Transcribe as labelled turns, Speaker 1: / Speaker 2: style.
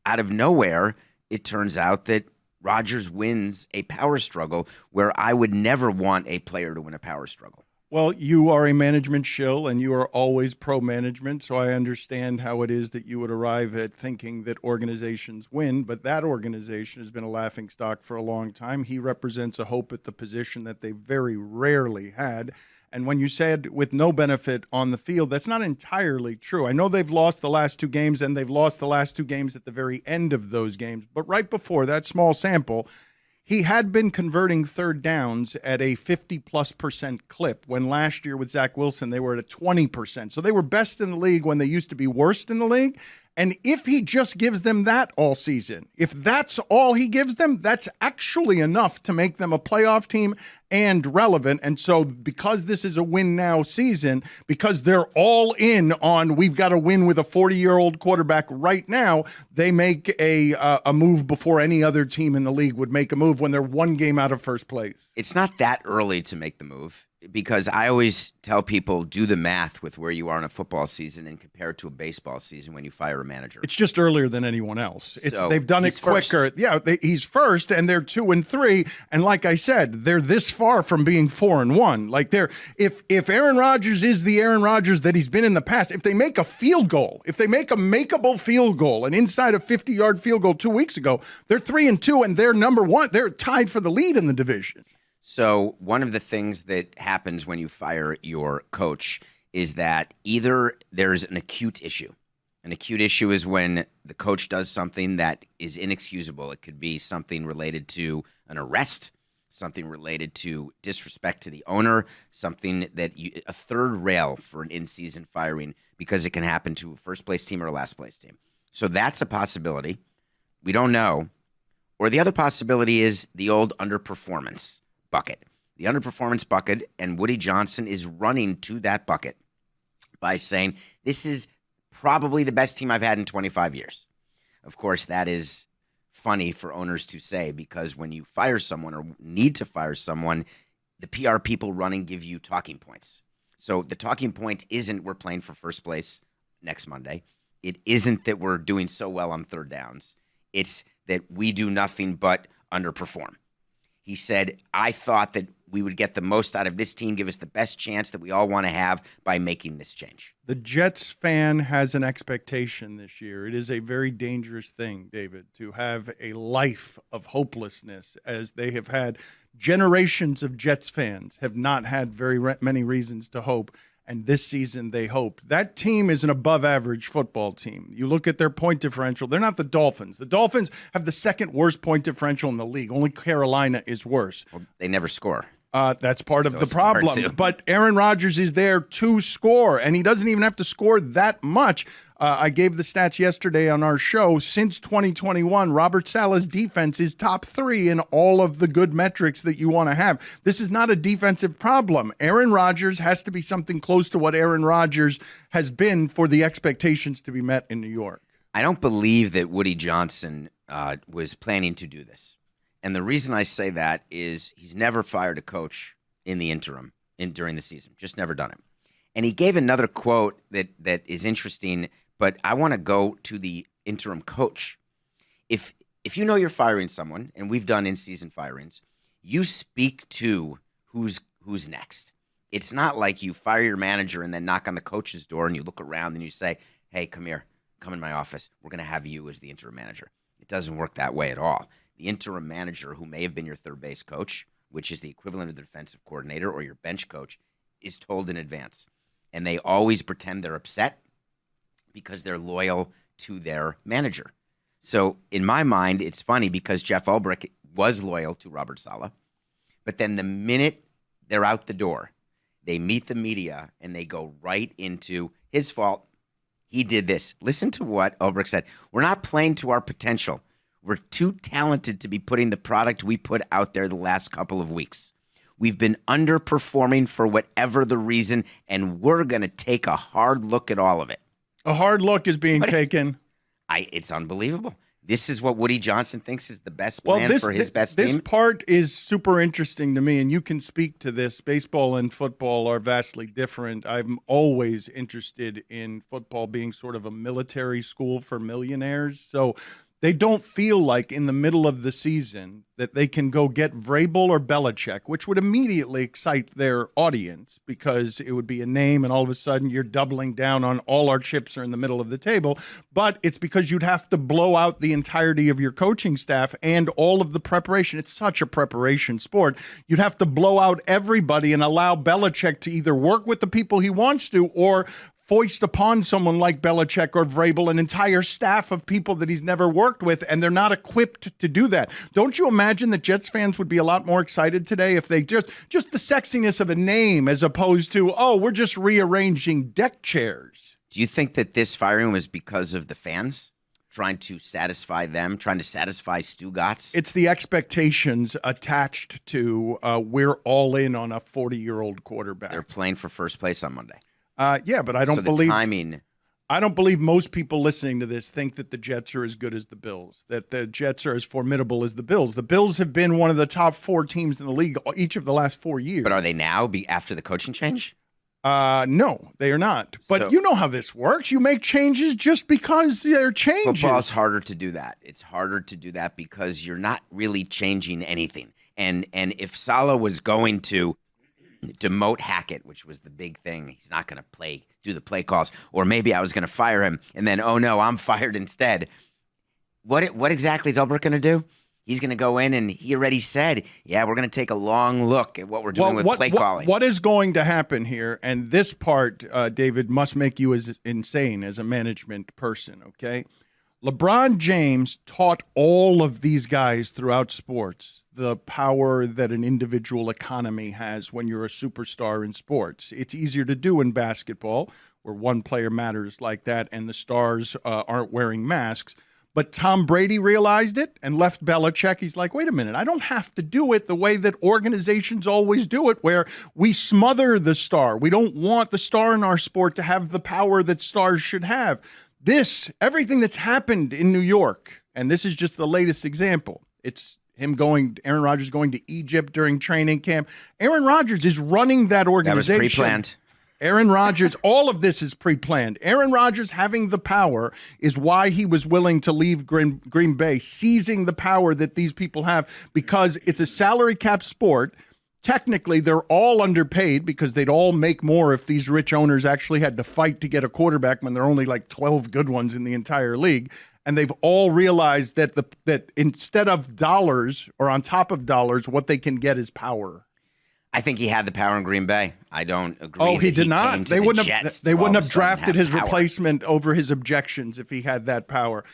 Speaker 1: out of nowhere, it turns out that Rodgers wins a power struggle where I would never want a player to win a power struggle.
Speaker 2: Well, you are a management shill, and you are always pro-management, so I understand how it is that you would arrive at thinking that organizations win, but that organization has been a laughingstock for a long time. He represents a hope at the position that they very rarely had. And when you said with no benefit on the field, that's not entirely true. I know they've lost the last 2 games, and they've lost the last 2 games at the very end of those games. But right before that small sample, he had been converting third downs at a 50+% clip when last year with Zach Wilson, they were at a 20%. So they were best in the league when they used to be worst in the league. And if he just gives them that all season, if that's all he gives them, that's actually enough to make them a playoff team and relevant. And so because this is a win now season, because they're all in on we've got to win with a 40-year-old quarterback right now, they make a move before any other team in the league would make a move when they're 1 game out of first place.
Speaker 1: It's not that early to make the move, because I always tell people do the math with where you are in a football season and compare it to a baseball season when you fire a manager.
Speaker 2: It's just earlier than anyone else.
Speaker 1: So
Speaker 2: they've done it quicker.
Speaker 1: First.
Speaker 2: Yeah, he's first, and they're 2-3. And like I said, they're this far from being 4-1. Like if Aaron Rodgers is the Aaron Rodgers that he's been in the past, if they make a field goal, if they make a makeable field goal, an inside a 50-yard field goal 2 weeks ago, they're 3-2, and they're number 1. They're tied for the lead in the division.
Speaker 1: So one of the things that happens when you fire your coach is that either there's an acute issue. An acute issue is when the coach does something that is inexcusable. It could be something related to an arrest, something related to disrespect to the owner, something that a third rail for an in-season firing, because it can happen to a first-place team or a last-place team. So that's a possibility. We don't know. Or the other possibility is the old underperformance bucket. The underperformance bucket, and Woody Johnson is running to that bucket by saying, this is probably the best team I've had in 25 years. Of course, that is funny for owners to say, because when you fire someone or need to fire someone, the PR people running give you talking points. So the talking point isn't we're playing for first place next Monday. It isn't that we're doing so well on third downs. It's that we do nothing but underperform. He said, I thought that we would get the most out of this team, give us the best chance that we all want to have by making this change.
Speaker 2: The Jets fan has an expectation this year. It is a very dangerous thing, David, to have a life of hopelessness, as they have had. Generations of Jets fans have not had very many reasons to hope. And this season, they hope. That team is an above-average football team. You look at their point differential. They're not the Dolphins. The Dolphins have the second worst point differential in the league. Only Carolina is worse.
Speaker 1: Well, they never score.
Speaker 2: That's part of the problem. But Aaron Rodgers is there to score, and he doesn't even have to score that much. I gave the stats yesterday on our show. Since 2021, Robert Saleh's defense is top 3 in all of the good metrics that you want to have. This is not a defensive problem. Aaron Rodgers has to be something close to what Aaron Rodgers has been for the expectations to be met in New York.
Speaker 1: I don't believe that Woody Johnson was planning to do this. And the reason I say that is he's never fired a coach in the interim during the season. Just never done it. And he gave another quote that is interesting, but I want to go to the interim coach. If you know you're firing someone, and we've done in-season firings, you speak to who's next. It's not like you fire your manager and then knock on the coach's door and you look around and you say, hey, come here, come in my office. We're going to have you as the interim manager. It doesn't work that way at all. The interim manager, who may have been your third base coach, which is the equivalent of the defensive coordinator, or your bench coach, is told in advance. And they always pretend they're upset because they're loyal to their manager. So in my mind, it's funny because Jeff Ulbrich was loyal to Robert Saleh. But then the minute they're out the door, they meet the media and they go right into his fault. He did this. Listen to what Ulbrich said. We're not playing to our potential. We're too talented to be putting the product we put out there the last couple of weeks. We've been underperforming for whatever the reason, and we're going to take a hard look at all of it.
Speaker 2: A hard look is being taken.
Speaker 1: It's unbelievable. This is what Woody Johnson thinks is the best plan for his best team.
Speaker 2: This part is super interesting to me, and you can speak to this. Baseball and football are vastly different. I'm always interested in football being sort of a military school for millionaires. So They don't feel like in the middle of the season that they can go get Vrabel or Belichick, which would immediately excite their audience because it would be a name and all of a sudden you're doubling down on all our chips are in the middle of the table. But it's because you'd have to blow out the entirety of your coaching staff and all of the preparation. It's such a preparation sport. You'd have to blow out everybody and allow Belichick to either work with the people he wants to or foist upon someone like Belichick or Vrabel an entire staff of people that he's never worked with, and they're not equipped to do that. Don't you imagine that Jets fans would be a lot more excited today if they just the sexiness of a name as opposed to, oh, we're just rearranging deck chairs?
Speaker 1: Do you think that this firing was because of the fans trying to satisfy them, trying to satisfy Stugatz?
Speaker 2: It's the expectations attached to we're all in on a 40-year-old quarterback.
Speaker 1: They're playing for first place on Monday.
Speaker 2: Yeah, but I don't
Speaker 1: So the
Speaker 2: believe
Speaker 1: timing.
Speaker 2: I don't believe most people listening to this think that the Jets are as good as the Bills, that the Jets are as formidable as the Bills. The Bills have been one of the top 4 teams in the league each of the last 4 years.
Speaker 1: But are they now after the coaching change?
Speaker 2: No, they are not. But
Speaker 1: So-
Speaker 2: you know how this works. You make changes just because they're changes.
Speaker 1: Football's harder to do that. It's harder to do that because you're not really changing anything. And if Saleh was going to demote Hackett, which was the big thing, he's not going to do the play calls, or maybe I was going to fire him, and then, oh no, I'm fired instead. What exactly is Ulbrich going to do? He's going to go in, and he already said, yeah, we're going to take a long look at what we're doing with play calling.
Speaker 2: What is going to happen here, and this part, David, must make you as insane as a management person, okay? LeBron James taught all of these guys throughout sports the power that an individual economy has when you're a superstar in sports. It's easier to do in basketball, where one player matters like that and the stars aren't wearing masks. But Tom Brady realized it and left Belichick. He's like, wait a minute, I don't have to do it the way that organizations always do it, where we smother the star. We don't want the star in our sport to have the power that stars should have. Everything that's happened in New York, and this is just the latest example. It's Aaron Rodgers going to Egypt during training camp. Aaron Rodgers is running that organization.
Speaker 1: That was pre-planned.
Speaker 2: Aaron Rodgers, all of this is pre-planned. Aaron Rodgers having the power is why he was willing to leave Green Bay, seizing the power that these people have, because it's a salary cap sport. Technically, they're all underpaid because they'd all make more if these rich owners actually had to fight to get a quarterback when there are only like 12 good ones in the entire league. And they've all realized that instead of dollars or on top of dollars, what they can get is power.
Speaker 1: I think he had the power in Green Bay. I don't agree.
Speaker 2: Oh, he did not. They wouldn't have drafted his
Speaker 1: power.
Speaker 2: replacement over his objections if he had that power.